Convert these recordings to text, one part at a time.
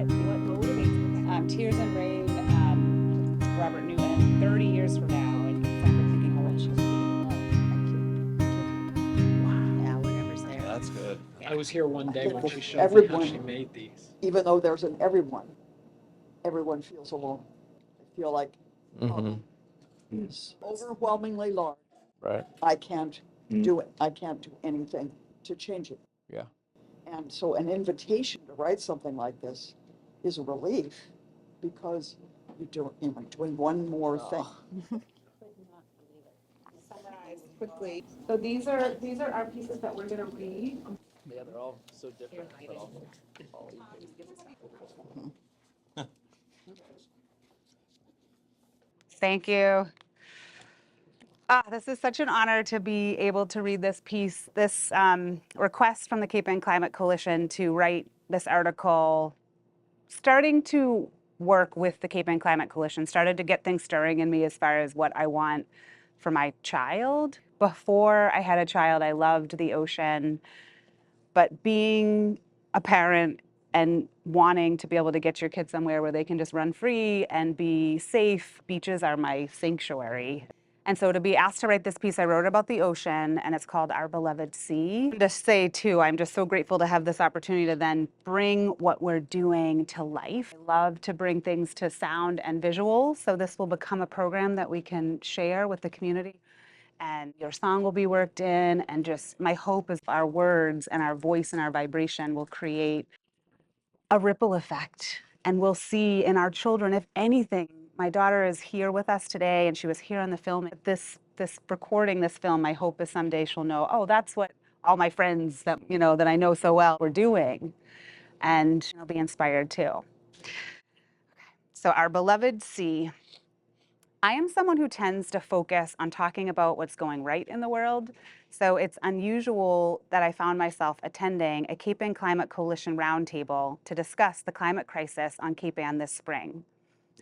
what motivates Tears and Rain, Robert Newton, 30 years from now, and I remember thinking how old she would be. Yeah, whatever's there. That's good. I was here one day when she showed me how Everyone, she made these. even though there's an everyone feels alone. I feel like it's overwhelmingly large. Right. I can't do it. I can't do anything to change it. Yeah. And so an invitation to write something like this is a relief because you're doing one more thing. Summarize quickly. So these are our pieces that we're going to read. Yeah, they're all so different, but all Thank you. This is such an honor to be able to read this piece, this request from the Cape Ann Climate Coalition to write this article, starting to work with the Cape Ann Climate Coalition, started to get things stirring in me as far as what I want for my child. Before I had a child, I loved the ocean, but being a parent and wanting to be able to get your kids somewhere where they can just run free and be safe, beaches are my sanctuary. And so to be asked to write this piece, I wrote about the ocean, and it's called Our Beloved Sea. To say, too, I'm just so grateful to have this opportunity to then bring what we're doing to life. I love to bring things to sound and visual, so this will become a program that we can share with the community. And your song will be worked in, and just my hope is our words and our voice and our vibration will create a ripple effect. And we'll see in our children, if anything, my daughter is here with us today, and she was here on the film. This recording this film, my hope is someday she'll know, oh, that's what all my friends that that I know so well were doing, and she'll be inspired too. So Our Beloved Sea. I am someone who tends to focus on talking about what's going right in the world. So it's unusual that I found myself attending a Cape Ann Climate Coalition roundtable to discuss the climate crisis on Cape Ann this spring.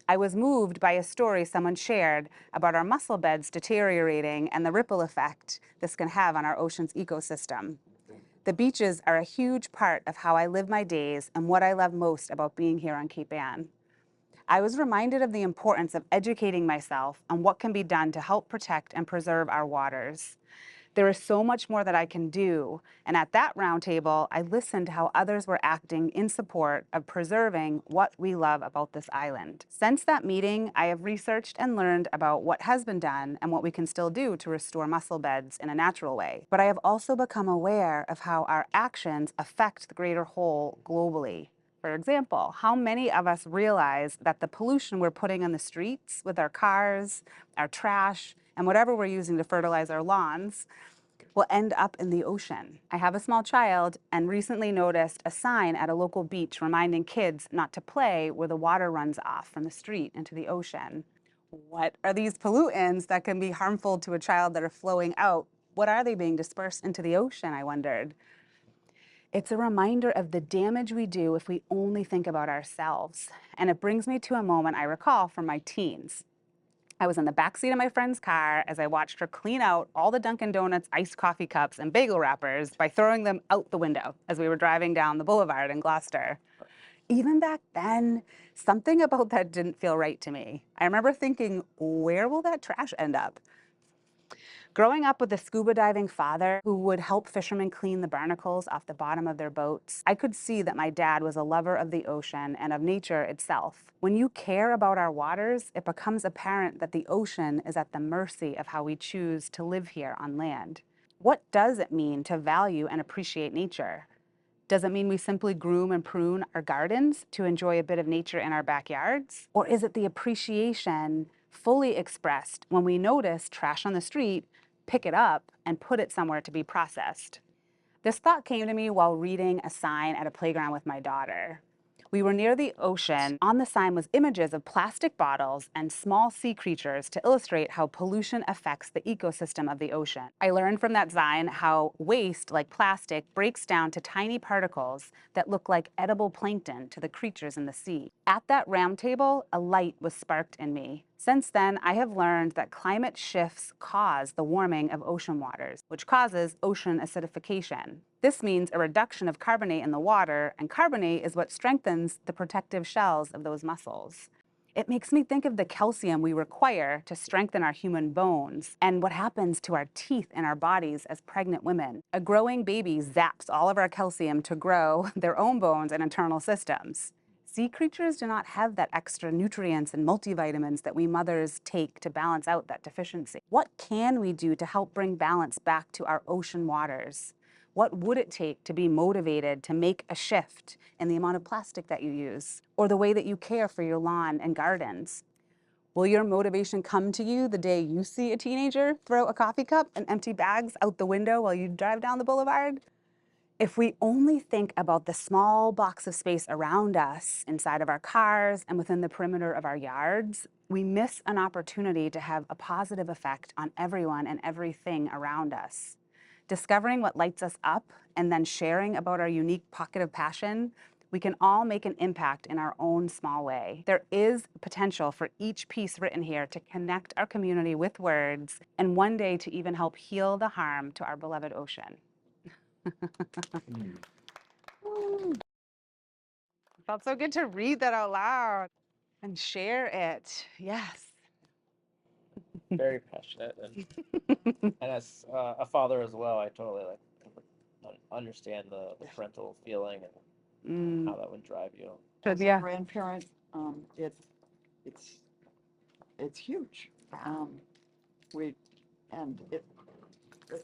I was moved by a story someone shared about our mussel beds deteriorating and the ripple effect this can have on our ocean's ecosystem. The beaches are a huge part of how I live my days and what I love most about being here on Cape Ann. I was reminded of the importance of educating myself on what can be done to help protect and preserve our waters. There is so much more that I can do, and at that roundtable, I listened to how others were acting in support of preserving what we love about this island. Since that meeting, I have researched and learned about what has been done and what we can still do to restore mussel beds in a natural way. But I have also become aware of how our actions affect the greater whole globally. For example, how many of us realize that the pollution we're putting on the streets with our cars, our trash, and whatever we're using to fertilize our lawns will end up in the ocean? I have a small child and recently noticed a sign at a local beach reminding kids not to play where the water runs off from the street into the ocean. What are these pollutants that can be harmful to a child that are flowing out? What are they being dispersed into the ocean, I wondered. It's a reminder of the damage we do if we only think about ourselves. And it brings me to a moment I recall from my teens. I was in the backseat of my friend's car as I watched her clean out all the Dunkin' Donuts iced coffee cups and bagel wrappers by throwing them out the window as we were driving down the boulevard in Gloucester. Even back then, something about that didn't feel right to me. I remember thinking, where will that trash end up? Growing up with a scuba diving father who would help fishermen clean the barnacles off the bottom of their boats, I could see that my dad was a lover of the ocean and of nature itself. When you care about our waters, it becomes apparent that the ocean is at the mercy of how we choose to live here on land. What does it mean to value and appreciate nature? Does it mean we simply groom and prune our gardens to enjoy a bit of nature in our backyards? Or is it the appreciation fully expressed when we notice trash on the street, pick it up, and put it somewhere to be processed? This thought came to me while reading a sign at a playground with my daughter. We were near the ocean. On the sign was images of plastic bottles and small sea creatures to illustrate how pollution affects the ecosystem of the ocean. I learned from that sign how waste, like plastic, breaks down to tiny particles that look like edible plankton to the creatures in the sea. At that round table, a light was sparked in me. Since then, I have learned that climate shifts cause the warming of ocean waters, which causes ocean acidification. This means a reduction of carbonate in the water, and carbonate is what strengthens the protective shells of those mussels. It makes me think of the calcium we require to strengthen our human bones and what happens to our teeth in our bodies as pregnant women. A growing baby zaps all of our calcium to grow their own bones and internal systems. Sea creatures do not have that extra nutrients and multivitamins that we mothers take to balance out that deficiency. What can we do to help bring balance back to our ocean waters? What would it take to be motivated to make a shift in the amount of plastic that you use or the way that you care for your lawn and gardens? Will your motivation come to you the day you see a teenager throw a coffee cup and empty bags out the window while you drive down the boulevard? If we only think about the small box of space around us, inside of our cars and within the perimeter of our yards, we miss an opportunity to have a positive effect on everyone and everything around us. Discovering what lights us up and then sharing about our unique pocket of passion, we can all make an impact in our own small way. There is potential for each piece written here to connect our community with words and one day to even help heal the harm to our beloved ocean. It felt so good to read that out loud and share it. Yes. Very passionate, and as a father as well, I totally understand the parental feeling and how that would drive you. As a Yeah. grandparent, it's huge. We, and it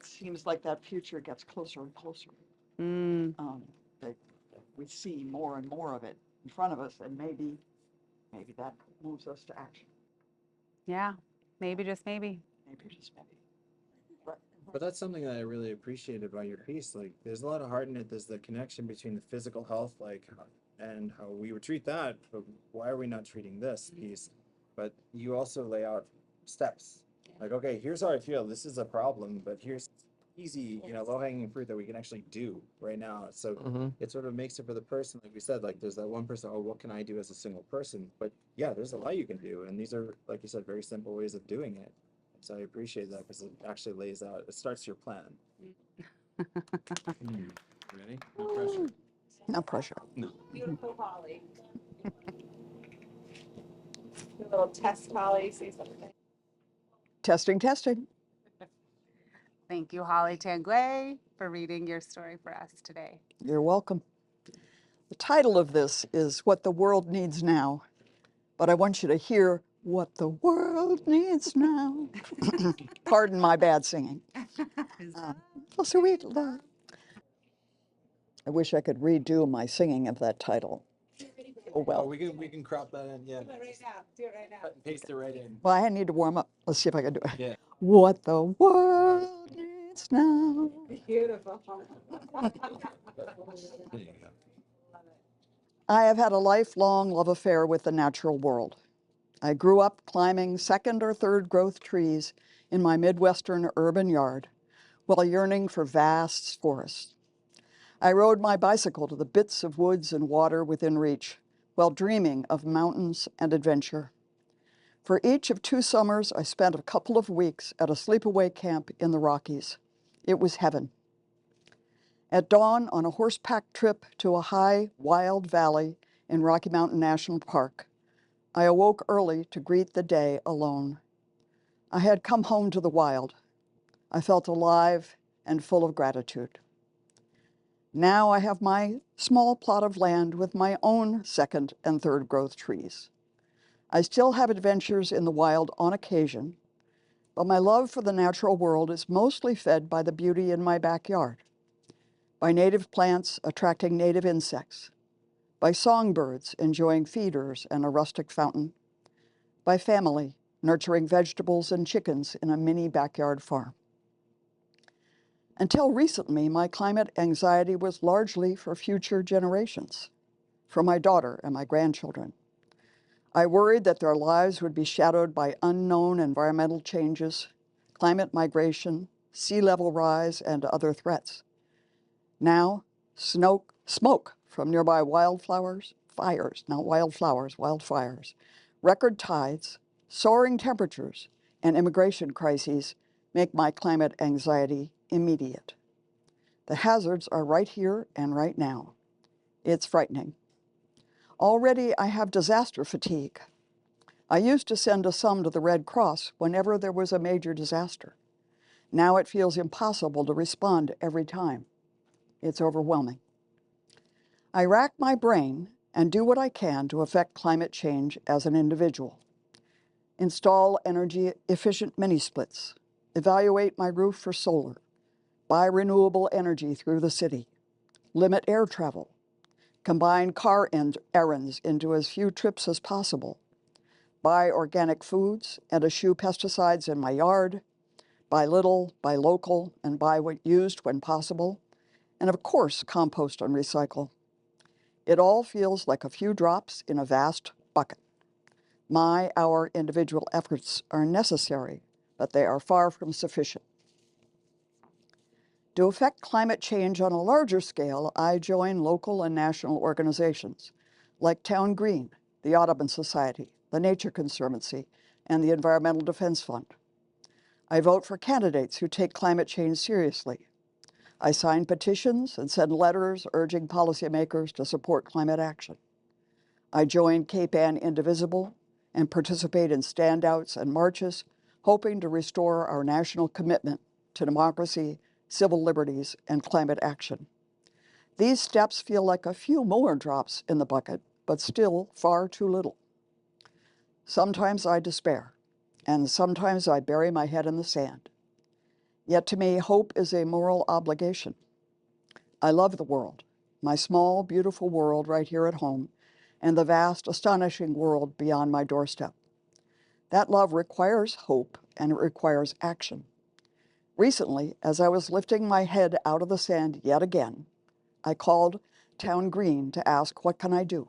seems like that future gets closer and closer. That we see more and more of it in front of us, and maybe that moves us to action. Yeah. Maybe, just maybe. Maybe just maybe. But that's something that I really appreciated about your piece. Like, there's a lot of heart in it. There's the connection between the physical health, like, and how we would treat that. But why are we not treating this piece? But you also lay out steps. Like, okay, here's how I feel. This is a problem, but here's easy, low-hanging fruit that we can actually do right now. So it sort of makes it for the person, like we said, like there's that one person, oh, what can I do as a single person? But yeah, there's a lot you can do. And these are, like you said, very simple ways of doing it. So I appreciate that because it actually lays out, it starts your plan. Ready? No pressure. No pressure. No. Beautiful Holly. A little test, Holly. Say something. Testing, testing. Thank you, Holly Tanguay, for reading your story for us today. You're welcome. The title of this is What the World Needs Now, but I want you to hear what the world needs now. Pardon my bad singing. Oh, sweet love. I wish I could redo my singing of that title. Oh, well. Oh, we can crop that in, yeah. Do it right now. Do it right now. Cut and paste it right in. Well, I need to warm up. Let's see if I can do it. Yeah. What the world needs now. Beautiful. There you go. I have had a lifelong love affair with the natural world. I grew up climbing second or third growth trees in my Midwestern urban yard while yearning for vast forests. I rode my bicycle to the bits of woods and water within reach while dreaming of mountains and adventure. For each of 2 summers, I spent a couple of weeks at a sleepaway camp in the Rockies. It was heaven. At dawn, on a horseback trip to a high, wild valley in Rocky Mountain National Park, I awoke early to greet the day alone. I had come home to the wild. I felt alive and full of gratitude. Now I have my small plot of land with my own second and third growth trees. I still have adventures in the wild on occasion, but my love for the natural world is mostly fed by the beauty in my backyard, by native plants attracting native insects, by songbirds enjoying feeders and a rustic fountain, by family nurturing vegetables and chickens in a mini backyard farm. Until recently, my climate anxiety was largely for future generations, for my daughter and my grandchildren. I worried that their lives would be shadowed by unknown environmental changes, climate migration, sea level rise, and other threats. Now, smoke from nearby wildfires, record tides, Soaring temperatures and immigration crises make my climate anxiety immediate. The hazards are right here and right now. It's frightening. Already I have disaster fatigue. I used to send a sum to the Red Cross whenever there was a major disaster. Now it feels impossible to respond every time. It's overwhelming. I rack my brain and do what I can to affect climate change as an individual. Install energy-efficient mini-splits, evaluate my roof for solar, buy renewable energy through the city, limit air travel, combine car errands into as few trips as possible, buy organic foods and eschew pesticides in my yard, buy little, buy local, and buy what used when possible, and of course, compost and recycle. It all feels like a few drops in a vast bucket. Our individual efforts are necessary, but they are far from sufficient. To affect climate change on a larger scale, I join local and national organizations like Town Green, the Audubon Society, the Nature Conservancy, and the Environmental Defense Fund. I vote for candidates who take climate change seriously. I sign petitions and send letters urging policymakers to support climate action. I join Cape Ann Indivisible and participate in standouts and marches, hoping to restore our national commitment to democracy, civil liberties, and climate action. These steps feel like a few more drops in the bucket, but still far too little. Sometimes I despair, and sometimes I bury my head in the sand. Yet to me, hope is a moral obligation. I love the world, my small, beautiful world right here at home, and the vast, astonishing world beyond my doorstep. That love requires hope, and it requires action. Recently, as I was lifting my head out of the sand yet again, I called Town Green to ask, what can I do?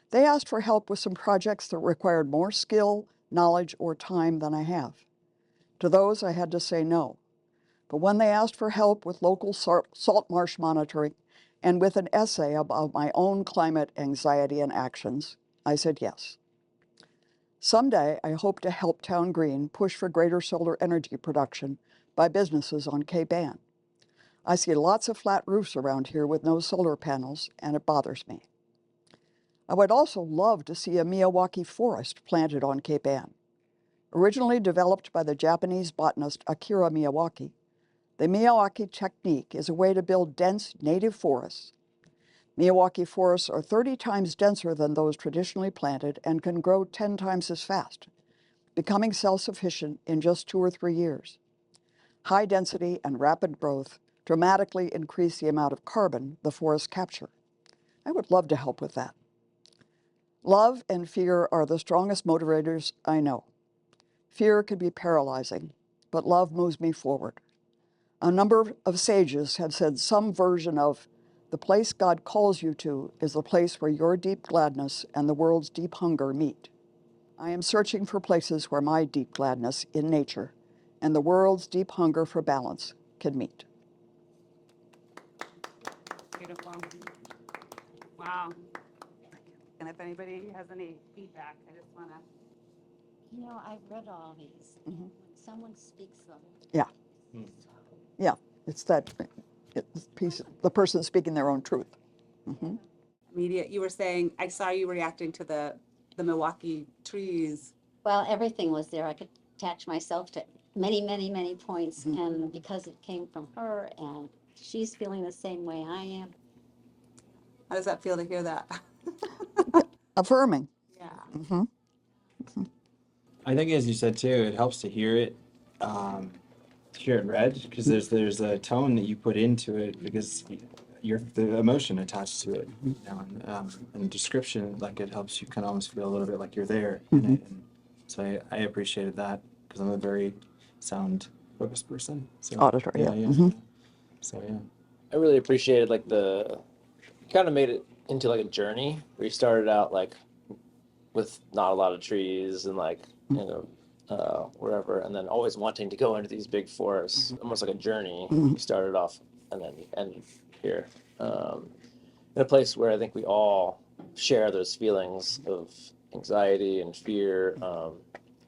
They asked for help with some projects that required more skill, knowledge, or time than I have. To those, I had to say no. But when they asked for help with local salt marsh monitoring and with an essay about my own climate anxiety and actions, I said yes. Someday, I hope to help Town Green push for greater solar energy production by businesses on Cape Ann. I see lots of flat roofs around here with no solar panels, and it bothers me. I would also love to see a Miyawaki forest planted on Cape Ann. Originally developed by the Japanese botanist Akira Miyawaki, the Miyawaki technique is a way to build dense native forests. Miyawaki forests are 30 times denser than those traditionally planted and can grow 10 times as fast, becoming self-sufficient in just 2 or 3 years. High density and rapid growth dramatically increase the amount of carbon the forests capture. I would love to help with that. Love and fear are the strongest motivators I know. Fear can be paralyzing, but love moves me forward. A number of sages have said some version of, the place God calls you to is the place where your deep gladness and the world's deep hunger meet. I am searching for places where my deep gladness in nature and the world's deep hunger for balance can meet. Beautiful. Wow. And if anybody has any feedback, I just want to. You know, I've read all these. Mhm. When someone speaks them. Yeah. Yeah, it's that piece, the person speaking their own truth. Mm-hmm. Immediate, you were saying, I saw you reacting to the Milwaukee trees. Well, everything was there. I could attach myself to many, many, many points. Mhm. And because it came from her and she's feeling the same way I am. How does that feel to hear that? Affirming. Yeah. Mm-hmm. I think, as you said too, it helps to hear it read, because there's a tone that you put into it, because you're the emotion attached to it, you know, and description, like, it helps you kind of almost feel a little bit like you're there in it. And so I appreciated that, because I'm a very sound focused person. So Auditory, yeah. yeah. Mhm. So yeah. I really appreciated like you kind of made it into like a journey where you started out like with not a lot of trees and like, you know, wherever, and then always wanting to go into these big forests, almost like a journey. You started off and then you end here, in a place where I think we all share those feelings of anxiety and fear,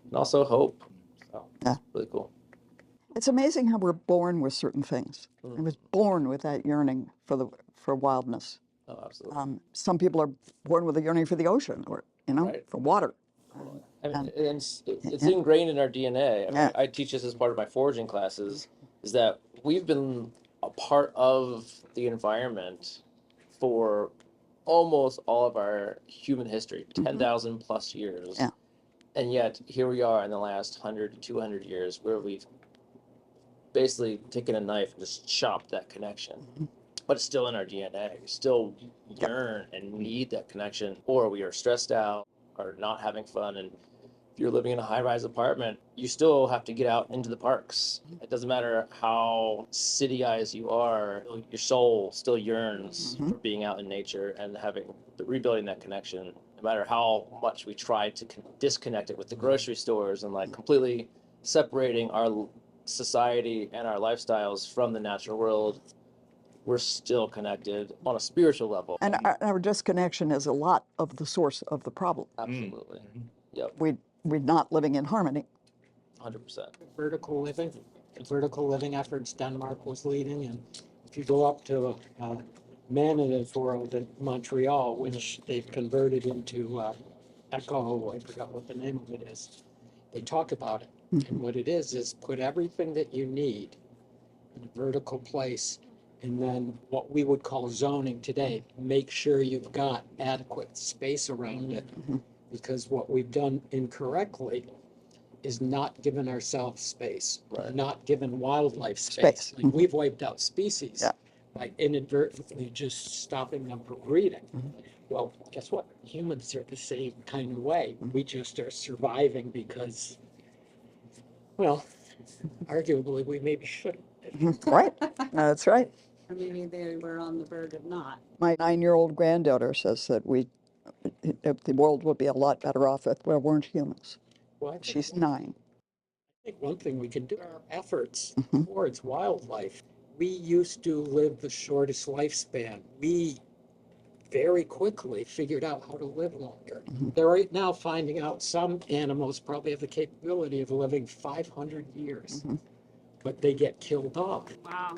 and also hope. So, Yeah. really cool. It's amazing how we're born with certain things. I was born with that yearning for wildness. Oh, absolutely. Some people are born with a yearning for the ocean, or Right. for water. I mean, And- and it's yeah. ingrained in our DNA. I mean, Yeah. I teach this as part of my foraging classes, is that we've been a part of the environment for almost all of our human history, 10,000 plus years. Yeah. And yet here we are in the last 100 to 200 years where we've basically taken a knife and just chopped that connection. But it's still in our DNA. We still yearn and need that connection, or we are stressed out or not having fun. And if you're living in a high-rise apartment, you still have to get out into the parks. It doesn't matter how city-ized you are, your soul still yearns for being out in nature and rebuilding that connection. No matter how much we try to disconnect it with the grocery stores and like completely separating our society and our lifestyles from the natural world, we're still connected on a spiritual level. And our disconnection is a lot of the source of the problem. Absolutely. Yep. We're not living in harmony. 100%. Vertical living efforts Denmark was leading. And if you go up to Manina's World in Montreal, which they've converted into Echo, I forgot what the name of it is, they talk about it. And what it is put everything that you need in a vertical place, and then what we would call zoning today, make sure you've got adequate space around it. Because what we've done incorrectly is not given ourselves space, not given wildlife space. Like we've wiped out species by inadvertently just stopping them from breeding. Well, guess what? Humans are the same kind of way. We just are surviving because, well, arguably we maybe shouldn't. Right. That's right. Or maybe they were on the verge of not. My 9-year-old granddaughter says that the world would be a lot better off if there weren't humans. Well, I think She's 9. I think one thing we can do our efforts towards wildlife. We used to live the shortest lifespan. We very quickly figured out how to live longer. They're right now finding out some animals probably have the capability of living 500 years, but they get killed off. Wow.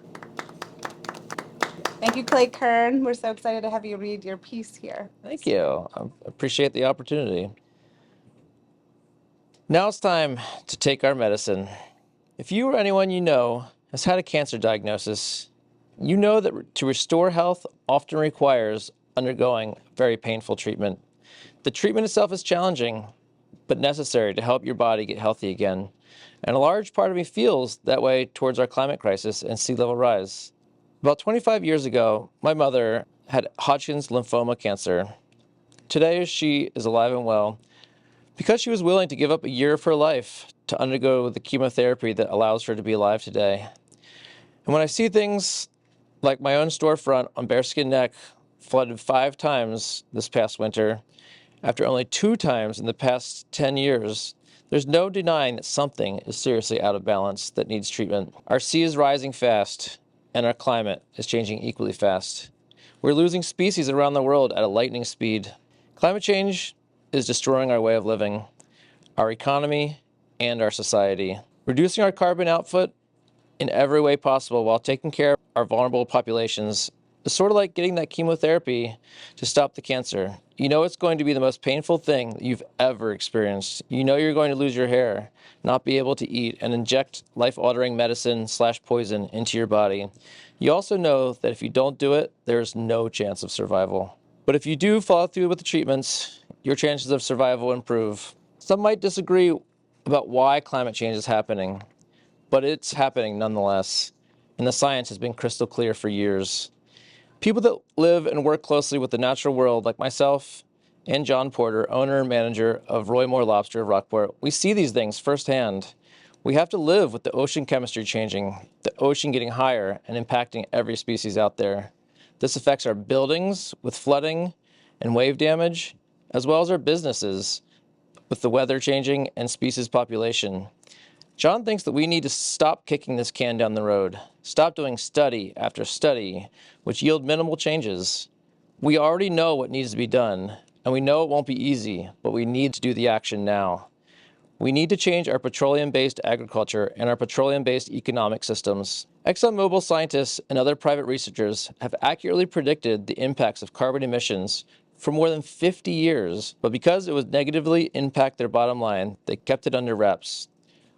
Thank you, Clay Kern. We're so excited to have you read your piece here. Thank you. I appreciate the opportunity. Now it's time to take our medicine. If you or anyone you know has had a cancer diagnosis, you know that to restore health often requires undergoing very painful treatment. The treatment itself is challenging, but necessary to help your body get healthy again. And a large part of me feels that way towards our climate crisis and sea level rise. About 25 years ago, my mother had Hodgkin's lymphoma cancer. Today, she is alive and well because she was willing to give up a year of her life to undergo the chemotherapy that allows her to be alive today. And when I see things like my own storefront on Bearskin Neck flooded 5 times this past winter, after only 2 times in the past 10 years, there's no denying that something is seriously out of balance that needs treatment. Our sea is rising fast, and our climate is changing equally fast. We're losing species around the world at a lightning speed. Climate change is destroying our way of living, our economy, and our society. Reducing our carbon output in every way possible while taking care of our vulnerable populations is sort of like getting that chemotherapy to stop the cancer. You know it's going to be the most painful thing that you've ever experienced. You know you're going to lose your hair, not be able to eat, and inject life-altering medicine/poison into your body. You also know that if you don't do it, there's no chance of survival. But if you do follow through with the treatments, your chances of survival improve. Some might disagree about why climate change is happening, but it's happening nonetheless, and the science has been crystal clear for years. People that live and work closely with the natural world, like myself and John Porter, owner and manager of Roy Moore Lobster of Rockport, we see these things firsthand. We have to live with the ocean chemistry changing, the ocean getting higher and impacting every species out there. This affects our buildings with flooding and wave damage, as well as our businesses with the weather changing and species population. John thinks that we need to stop kicking this can down the road, stop doing study after study, which yield minimal changes. We already know what needs to be done, and we know it won't be easy, but we need to do the action now. We need to change our petroleum-based agriculture and our petroleum-based economic systems. ExxonMobil scientists and other private researchers have accurately predicted the impacts of carbon emissions for more than 50 years, but because it would negatively impact their bottom line, they kept it under wraps.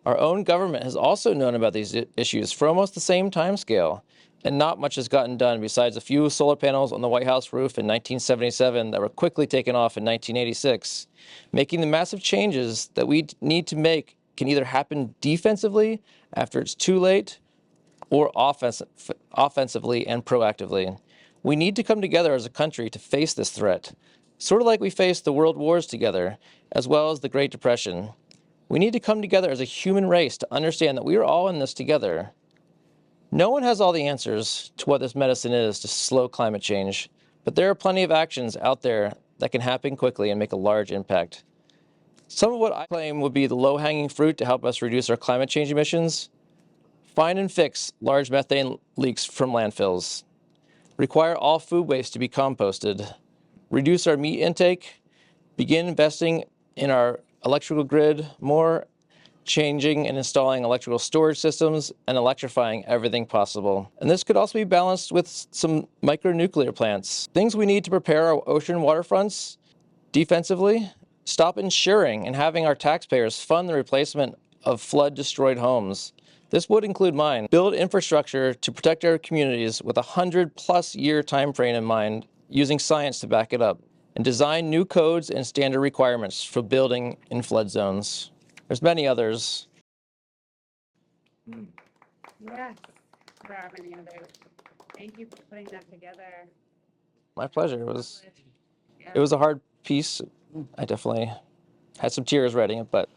Our own government has also known about these issues for almost the same timescale, and not much has gotten done besides a few solar panels on the White House roof in 1977 that were quickly taken off in 1986. Making the massive changes that we need to make can either happen defensively after it's too late, or offensively and proactively. We need to come together as a country to face this threat, sort of like we faced the world wars together, as well as the Great Depression. We need to come together as a human race to understand that we are all in this together. No one has all the answers to what this medicine is to slow climate change, but there are plenty of actions out there that can happen quickly and make a large impact. Some of what I claim would be the low-hanging fruit to help us reduce our climate change emissions: find and fix large methane leaks from landfills, require all food waste to be composted, reduce our meat intake, begin investing in our electrical grid more, changing and installing electrical storage systems, and electrifying everything possible. And this could also be balanced with some micronuclear plants. Things we need to prepare our ocean waterfronts defensively: stop insuring and having our taxpayers fund the replacement of flood-destroyed homes. This would include mine. Build infrastructure to protect our communities with a 100-plus year time frame in mind, using science to back it up. And design new codes and standard requirements for building in flood zones. There's many others. Yes, there are many others. Thank you for putting that together. My pleasure. Yeah. It was a hard piece. I definitely had some tears writing it, but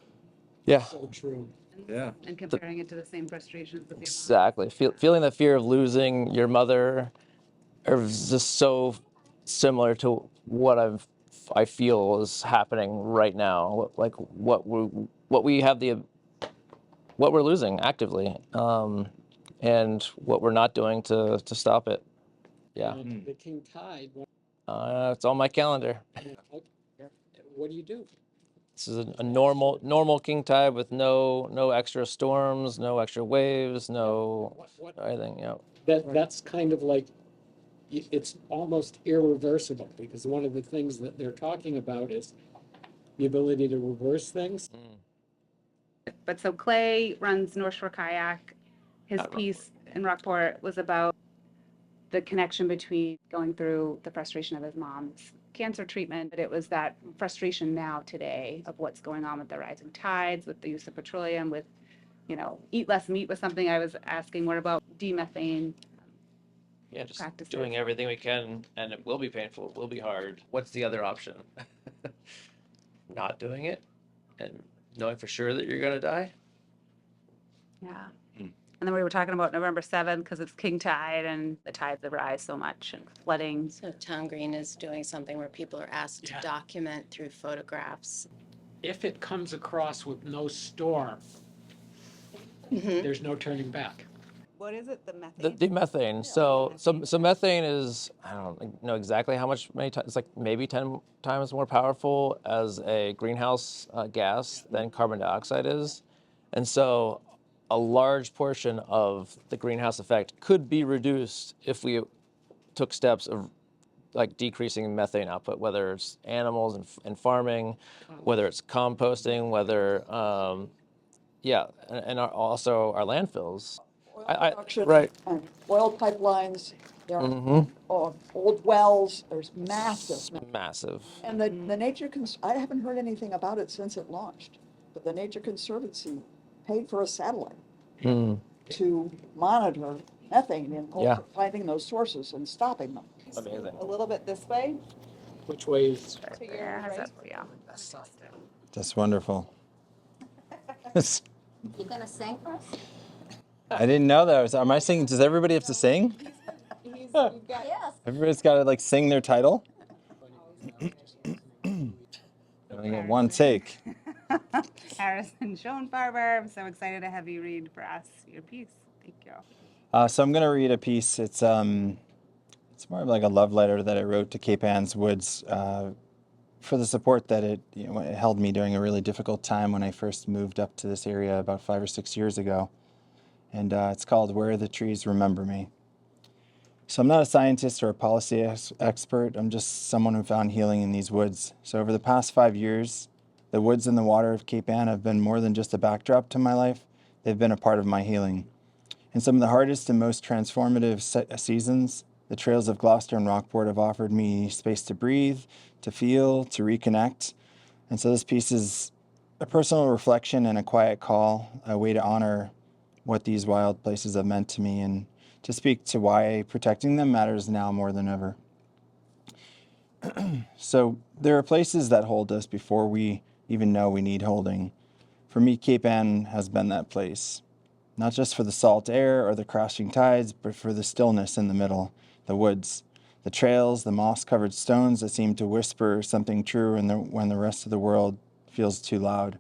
yeah. So true. Yeah. And comparing it to the same frustrations with your mom. Exactly. Feeling the fear of losing your mother is just so similar to what I feel is happening right now. Like what we're losing actively, and what we're not doing to stop it. Yeah. And the king tide, It's on my calendar. what do you do? This is a normal king tide with no extra storms, no extra waves, no What anything. Yeah. that's kind of like, it's almost irreversible, because one of the things that they're talking about is the ability to reverse things. But so Clay runs North Shore Kayak. His piece in Rockport was about the connection between going through the frustration of his mom's cancer treatment, but it was that frustration now today of what's going on with the rising tides, with the use of petroleum, with, eat less meat was something I was asking more about, demethane. Yeah, just Practices. doing everything we can, and it will be painful, it will be hard. What's the other option? Not doing it and knowing for sure that you're gonna die? Yeah. And then we were talking about November 7th because it's king tide and the tides that rise so much and flooding. So Town Green is doing something where people are asked to document through photographs. If it comes across with no storm, there's no turning back. What is it? The methane? The methane. So methane is, I don't know exactly how many times, it's like maybe 10 times more powerful as a greenhouse gas than carbon dioxide is. And so a large portion of the greenhouse effect could be reduced if we took steps of like decreasing methane output, whether it's animals and farming, whether it's composting, whether, and also our landfills. Oil production right. and oil pipelines, there are old wells, there's Massive. And the Nature, I haven't heard anything about it since it launched, but the Nature Conservancy paid for a satellite to monitor methane and finding those sources and stopping them. Amazing. A little bit this way. Which way is? To your right. Yeah. That's wonderful. You gonna sing for us? I didn't know that. Am I singing? Does everybody have to sing? Yes. Everybody's got to like sing their title. I get one take. Harrison Schoenfarber, I'm so excited to have you read for us your piece. Thank you. So I'm gonna read a piece. It's more of like a love letter that I wrote to Cape Anne's Woods for the support that it held me during a really difficult time when I first moved up to this area about 5 or 6 years ago. And it's called Where the Trees Remember Me. So I'm not a scientist or a policy expert. I'm just someone who found healing in these woods. So over the past 5 years, the woods and the water of Cape Ann have been more than just a backdrop to my life. They've been a part of my healing. In some of the hardest and most transformative seasons, the trails of Gloucester and Rockport have offered me space to breathe, to feel, to reconnect. And so this piece is a personal reflection and a quiet call, a way to honor what these wild places have meant to me and to speak to why protecting them matters now more than ever. So there are places that hold us before we even know we need holding. For me, Cape Ann has been that place. Not just for the salt air or the crashing tides, but for the stillness in the middle, the woods, the trails, the moss-covered stones that seem to whisper something true when the rest of the world feels too loud.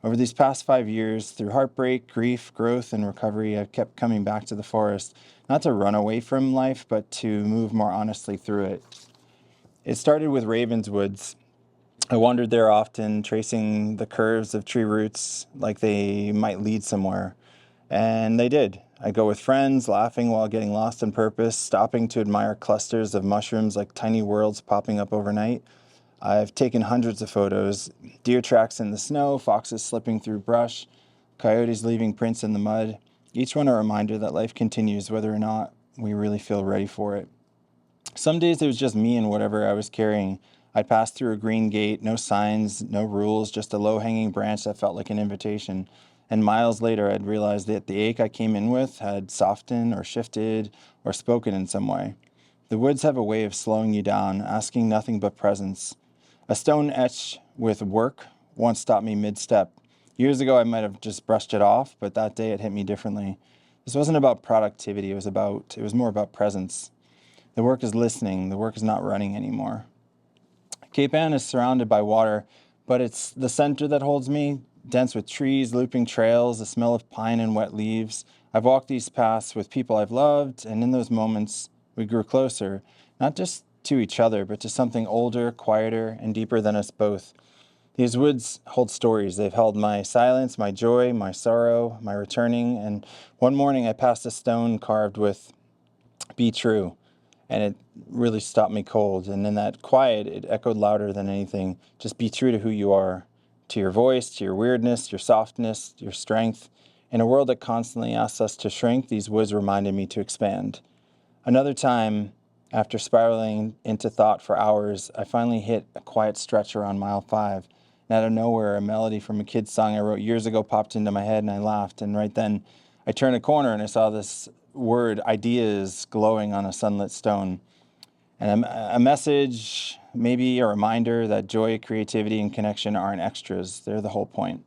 Over these past 5 years, through heartbreak, grief, growth, and recovery, I've kept coming back to the forest, not to run away from life, but to move more honestly through it. It started with Ravenswoods. I wandered there often, tracing the curves of tree roots like they might lead somewhere. And they did. I go with friends, laughing while getting lost on purpose, stopping to admire clusters of mushrooms like tiny worlds popping up overnight. I've taken hundreds of photos, deer tracks in the snow, foxes slipping through brush, coyotes leaving prints in the mud, each one a reminder that life continues whether or not we really feel ready for it. Some days it was just me and whatever I was carrying. I'd pass through a green gate, no signs, no rules, just a low-hanging branch that felt like an invitation. And miles later, I'd realized that the ache I came in with had softened or shifted or spoken in some way. The woods have a way of slowing you down, asking nothing but presence. A stone etched with work once stopped me mid-step. Years ago, I might have just brushed it off, but that day it hit me differently. This wasn't about productivity, it was more about presence. The work is listening, the work is not running anymore. Cape Ann is surrounded by water, but it's the center that holds me, dense with trees, looping trails, the smell of pine and wet leaves. I've walked these paths with people I've loved, and in those moments, we grew closer, not just to each other, but to something older, quieter, and deeper than us both. These woods hold stories. They've held my silence, my joy, my sorrow, my returning, and one morning I passed a stone carved with "Be True," and it really stopped me cold. And in that quiet, it echoed louder than anything. Just be true to who you are, to your voice, to your weirdness, your softness, your strength. In a world that constantly asks us to shrink, these woods reminded me to expand. Another time, after spiraling into thought for hours, I finally hit a quiet stretch around mile 5. And out of nowhere, a melody from a kid's song I wrote years ago popped into my head, and I laughed. And right then, I turned a corner and I saw this word, ideas, glowing on a sunlit stone. And a message, maybe a reminder that joy, creativity, and connection aren't extras. They're the whole point.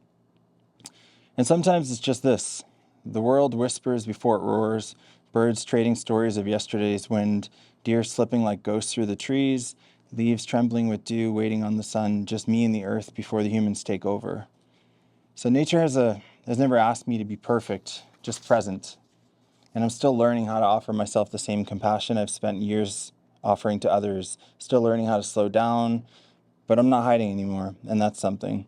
And sometimes it's just this. The world whispers before it roars, birds trading stories of yesterday's wind, deer slipping like ghosts through the trees, leaves trembling with dew waiting on the sun, just me and the earth before the humans take over. So nature has never asked me to be perfect, just present. And I'm still learning how to offer myself the same compassion I've spent years offering to others, still learning how to slow down, but I'm not hiding anymore, and that's something.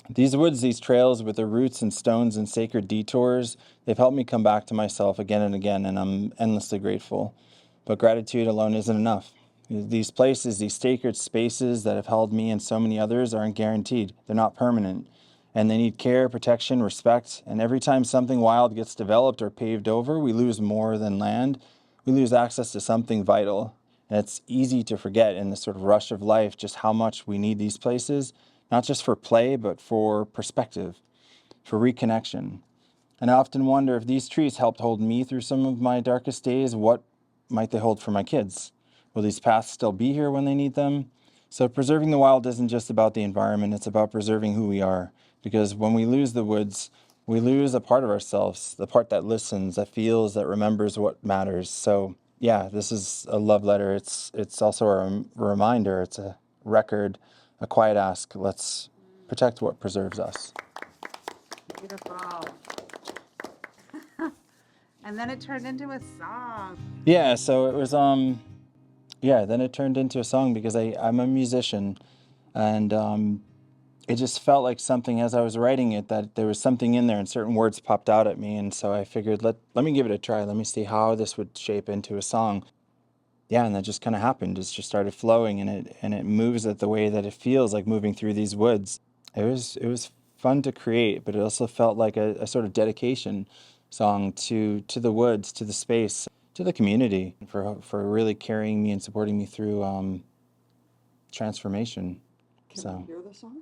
These woods, these trails with their roots and stones and sacred detours, they've helped me come back to myself again and again, and I'm endlessly grateful. But gratitude alone isn't enough. These places, these sacred spaces that have held me and so many others aren't guaranteed. They're not permanent. And they need care, protection, respect. And every time something wild gets developed or paved over, we lose more than land. We lose access to something vital. And it's easy to forget in this sort of rush of life just how much we need these places, not just for play, but for perspective, for reconnection. And I often wonder if these trees helped hold me through some of my darkest days, what might they hold for my kids? Will these paths still be here when they need them? So preserving the wild isn't just about the environment, it's about preserving who we are. Because when we lose the woods, we lose a part of ourselves, the part that listens, that feels, that remembers what matters. So yeah, this is a love letter. It's also a reminder. It's a record, a quiet ask. Let's protect what preserves us. Beautiful. And then it turned into a song. Yeah, so it was yeah, then it turned into a song because I'm a musician, and it just felt like something as I was writing it, that there was something in there and certain words popped out at me, and so I figured let me give it a try. Let me see how this would shape into a song. Yeah, and that just kind of happened. It just started flowing, and it moves it the way that it feels like moving through these woods. It was fun to create, but it also felt like a sort of dedication song to the woods, to the space, to the community, for really carrying me and supporting me through transformation. Can So we hear the song?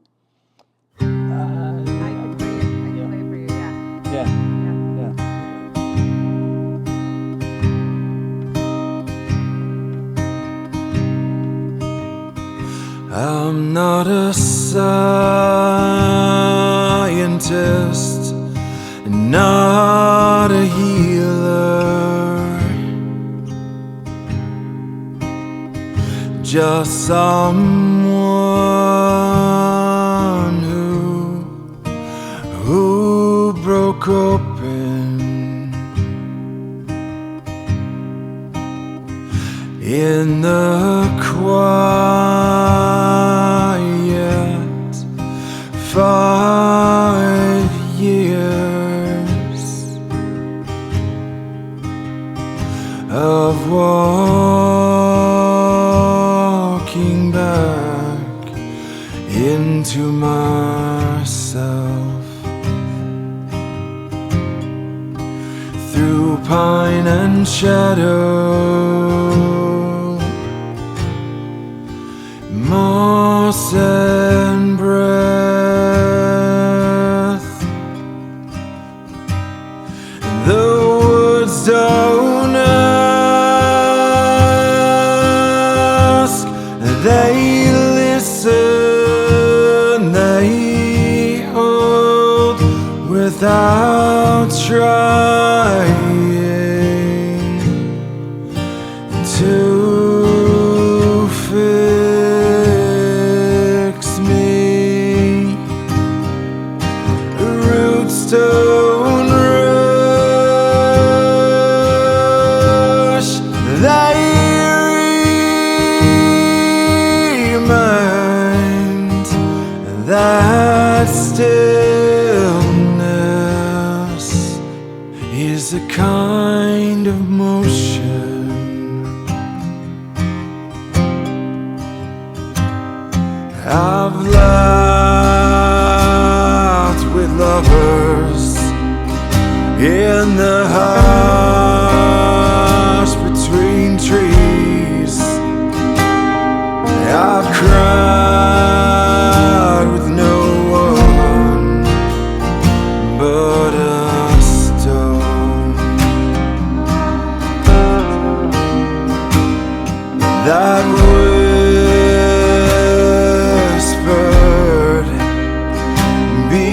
I can play it for you, yeah. yeah, Yeah. yeah. I'm not a scientist, not a healer, just someone who broke open in the quiet 5 years of walking back into myself through pine and shadow, moss and breath. The woods don't ask, they listen, they hold without trying to fix me. Roots don't rush, they remind that stillness is a kind of motion. I've laughed with lovers in the hush between trees. I've cried with no one but a stone that whispered, "Be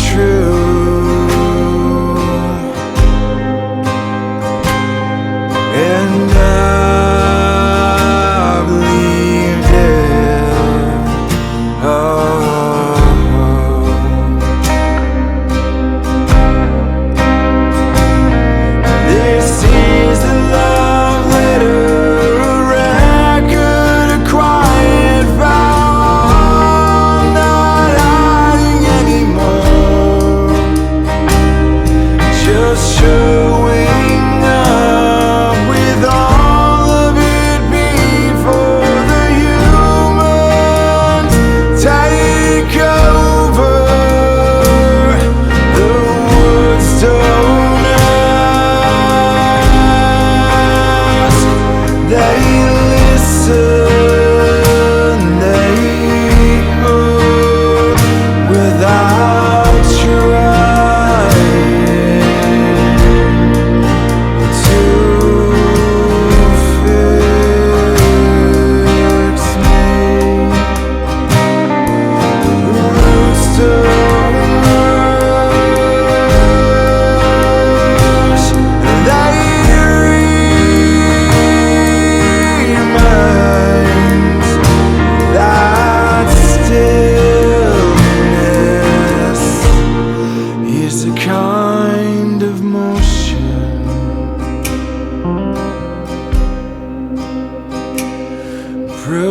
true," and I believed it. This is the love letter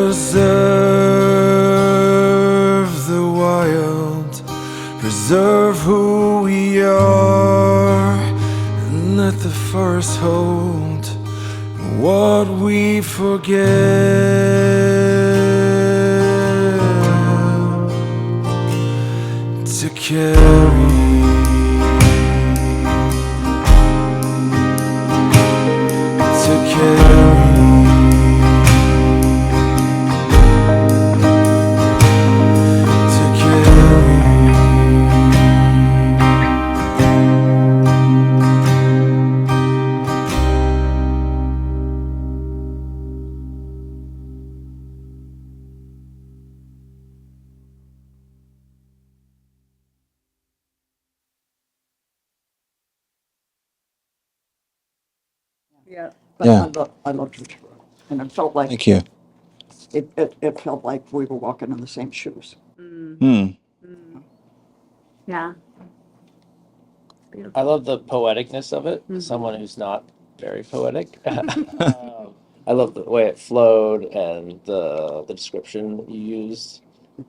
Preserve the wild, preserve who we are, and let the forest hold what we forget to carry. To carry. To carry. Yeah. But Yeah. I loved it. And it felt like, Thank you. it felt like we were walking in the same shoes. Hmm. Yeah. I love the poeticness of it. Someone who's not very poetic. I love the way it flowed and the description you used.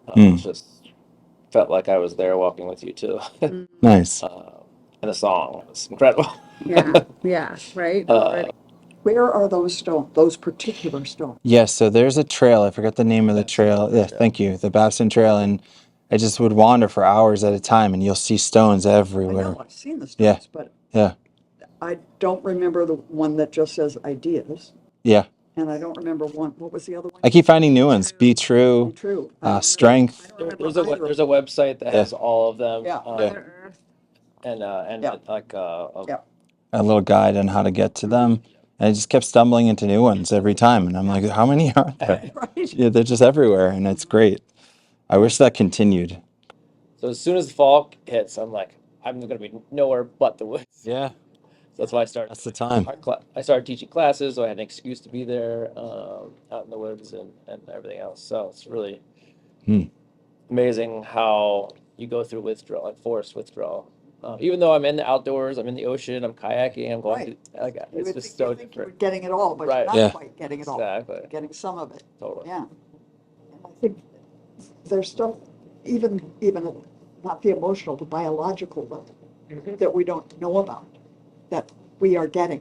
Hmm. Just felt like I was there walking with you too. Nice. And the song was incredible. Yeah. Yeah. Right. Where are those stones, those particular stones? Yes, so there's a trail. I forgot the name of the trail. Yeah, thank you. The Babson Trail. And I just would wander for hours at a time, and you'll see stones I everywhere. know, I've seen the Yeah. stones, but Yeah. I don't remember the one that just says ideas. Yeah. And I don't remember one, what was the other one? I keep finding new ones. Be Be true. true. I don't remember- Strength. I don't There's remember either. there's a website that Yeah. has all of them. Yeah. Yeah. And Yeah. like Yeah. A little guide on how to get to them. And I just kept stumbling into new ones every time. And I'm like, how many are there? Right. Yeah, they're just everywhere, and it's great. I wish that continued. So as soon as the fall hits, I'm like, I'm gonna be nowhere but the woods. Yeah. So that's why I started. That's the time. I started teaching classes, so I had an excuse to be there, out in the woods and everything else. So it's really amazing how you go through withdrawal, like forced withdrawal. Even though I'm in the outdoors, I'm in the ocean, I'm kayaking, I'm going Right. to, like, You it's would just think, you so think you were different. getting it all, but you're Right. not Yeah. quite getting it all. Exactly. You're getting some of it. Totally. Yeah. And I think there's stuff, even not the emotional, the biological level, that we don't know about, that we are getting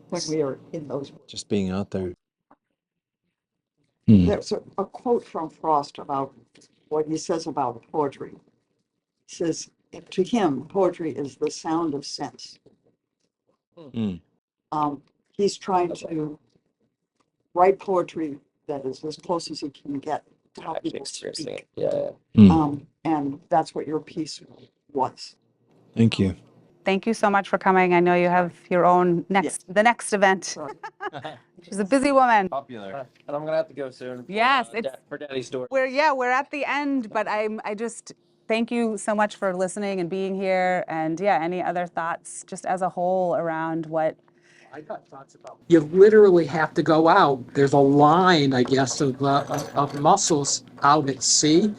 when we are in those. Just being out there. There's a quote from Frost about what he says about poetry. He says, to him, poetry is the sound of sense. He's trying to write poetry that is as close as he can get to how Actually people experiencing speak. it. Yeah. And that's what your piece was. Thank you. Thank you so much for coming. I know you have your own the next event. Sorry. She's a busy woman. Popular. And I'm gonna have to go soon. Yes, it's For Daddy's door. we're at the end, but I just thank you so much for listening and being here. And yeah, any other thoughts just as a whole around what? I got thoughts about. You literally have to go out. There's a line, I guess, of mussels out at sea,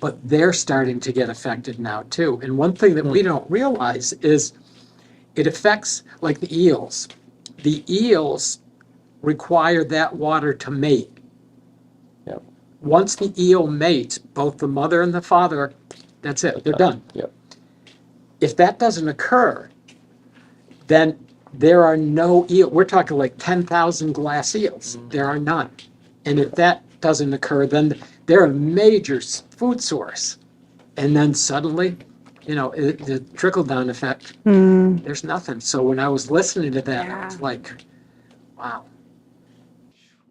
but they're starting to get affected now too. And one thing that we don't realize is it affects like the eels. The eels require that water to mate. Yep. Once the eel mates, both the mother and the father, that's it, they're done. Yep. If that doesn't occur, then there are no eel. We're talking like 10,000 glass eels. There are none. And if that doesn't occur, then they're a major food source. And then suddenly, the trickle-down effect, there's nothing. So when I was listening to that, I was like, wow.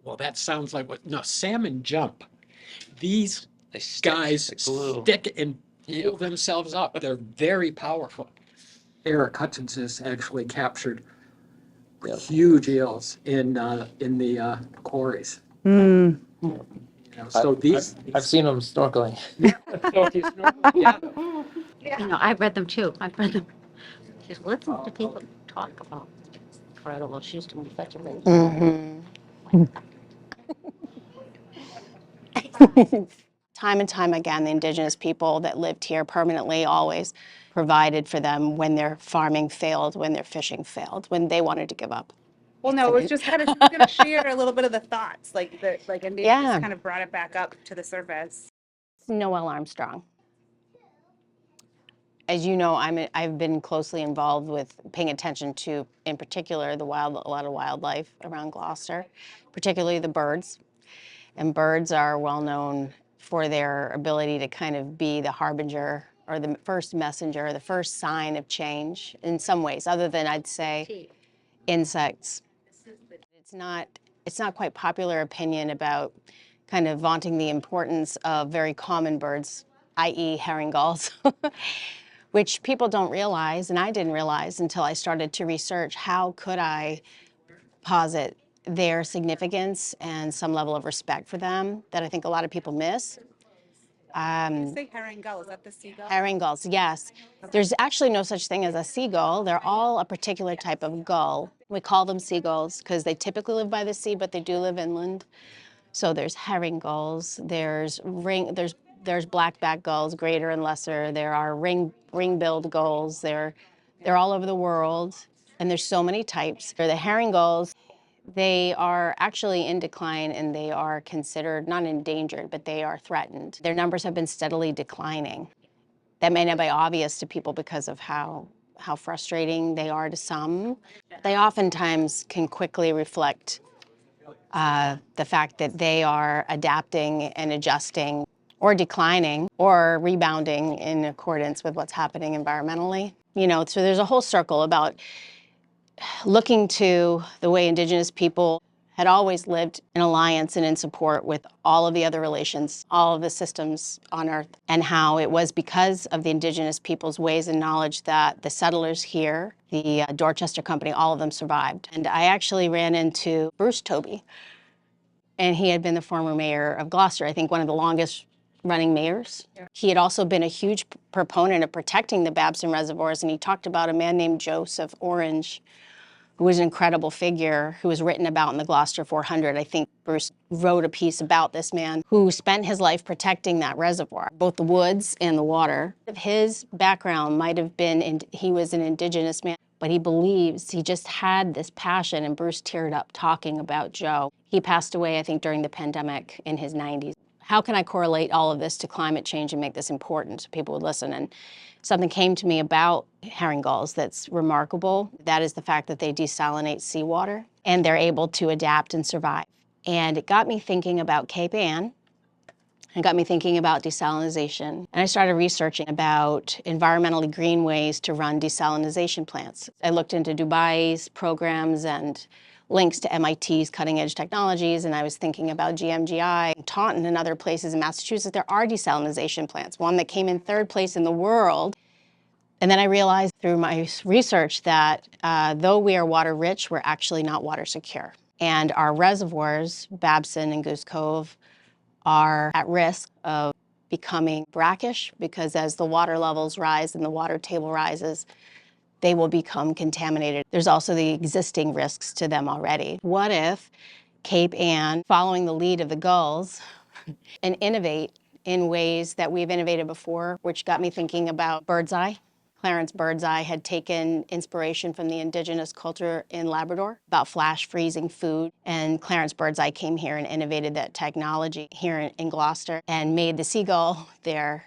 Well, that sounds like no, salmon jump. These guys stick and pull themselves up. They're very powerful. Eric Hutchins has actually captured huge eels in the quarries. So I've seen them snorkeling. So if you snorkel, yeah. I've read them too. I've read them. Just listen to people talk about incredible. She's doing such a great job. Time and time again, the indigenous people that lived here permanently always provided for them when their farming failed, when their fishing failed, when they wanted to give up. Well, no, it was just kind of, she was going to share a little bit of the thoughts, and maybe just kind of brought it back up to the surface. Noel Armstrong. As you know, I've been closely involved with paying attention to, in particular, a lot of wildlife around Gloucester, particularly the birds. And birds are well known for their ability to kind of be the harbinger or the first messenger, the first sign of change in some ways, other than I'd say insects. It's not quite popular opinion about kind of vaunting the importance of very common birds, i.e. herring gulls, which people don't realize, and I didn't realize until I started to research how could I posit their significance and some level of respect for them that I think a lot of people miss. You say herring gull, is that the seagull? Herring gulls, yes. There's actually no such thing as a seagull. They're all a particular type of gull. We call them seagulls because they typically live by the sea, but they do live inland. So there's herring gulls, there's blackback gulls, greater and lesser. There are ring-billed gulls. They're all over the world, and there's so many types. The herring gulls, they are actually in decline, and they are considered not endangered, but they are threatened. Their numbers have been steadily declining. That may not be obvious to people because of how frustrating they are to some. They oftentimes can quickly reflect the fact that they are adapting and adjusting or declining or rebounding in accordance with what's happening environmentally. You know, so there's a whole circle about looking to the way Indigenous people had always lived in alliance and in support with all of the other relations, all of the systems on Earth, and how it was because of the Indigenous people's ways and knowledge that the settlers here, the Dorchester Company, all of them survived. And I actually ran into Bruce Toby, and he had been the former mayor of Gloucester, I think one of the longest running mayors. Yeah. He had also been a huge proponent of protecting the Babson reservoirs, and he talked about a man named Joseph Orange, who was an incredible figure, who was written about in the Gloucester 400. I think Bruce wrote a piece about this man who spent his life protecting that reservoir, both the woods and the water. His background might have been, he was an Indigenous man, but he believes he just had this passion, and Bruce teared up talking about Joe. He passed away, I think, during the pandemic in his 90s. How can I correlate all of this to climate change and make this important so people would listen? And something came to me about herring gulls that's remarkable. That is the fact that they desalinate seawater and they're able to adapt and survive. And it got me thinking about Cape Ann. It got me thinking about desalination. And I started researching about environmentally green ways to run desalination plants. I looked into Dubai's programs and links to MIT's cutting-edge technologies, and I was thinking about GMGI, Taunton, and other places in Massachusetts. There are desalination plants, one that came in third place in the world. And then I realized through my research that though we are water rich, we're actually not water secure. And our reservoirs, Babson and Goose Cove, are at risk of becoming brackish because as the water levels rise and the water table rises, they will become contaminated. There's also the existing risks to them already. What if Cape Ann, following the lead of the gulls, and innovate in ways that we've innovated before, which got me thinking about Birdseye. Clarence Birdseye had taken inspiration from the indigenous culture in Labrador about flash freezing food. And Clarence Birdseye came here and innovated that technology here in Gloucester and made the seagull their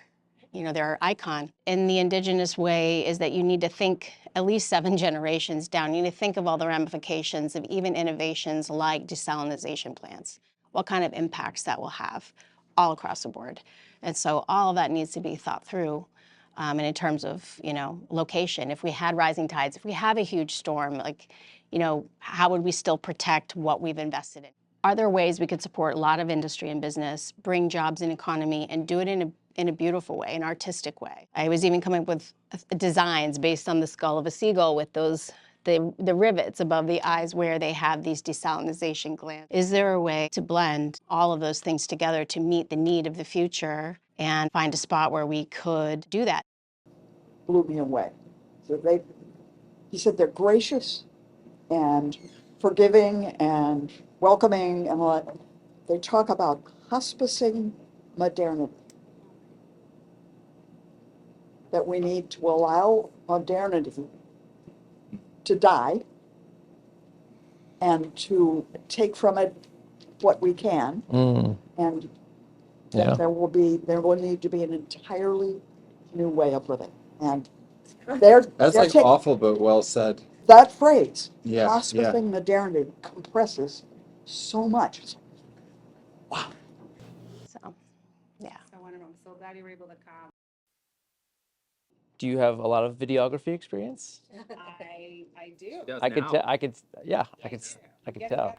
icon. And the indigenous way is that you need to think at least 7 generations down. You need to think of all the ramifications of even innovations like desalination plants, what kind of impacts that will have all across the board. And so all of that needs to be thought through. And in terms of, location, if we had rising tides, if we have a huge storm, how would we still protect what we've invested in? Are there ways we could support a lot of industry and business, bring jobs and economy, and do it in a beautiful way, an artistic way? I was even coming up with designs based on the skull of a seagull with the rivets above the eyes where they have these desalination glands. Is there a way to blend all of those things together to meet the need of the future and find a spot where we could do that? Blew me away. So he said they're gracious and forgiving and welcoming, and what they talk about hospicing modernity. That we need to allow modernity to die and to take from it what we can, and Yeah. that there will need to be an entirely new way of living. And they're That's taking awful, but well said. that phrase, Yeah, hospicing modernity, compresses so much. So, yeah. So wonderful. I'm so glad you were able to come. Do you have a lot of videography experience? I do. I could tell. I could. Yeah, I could. I could Get- tell. get-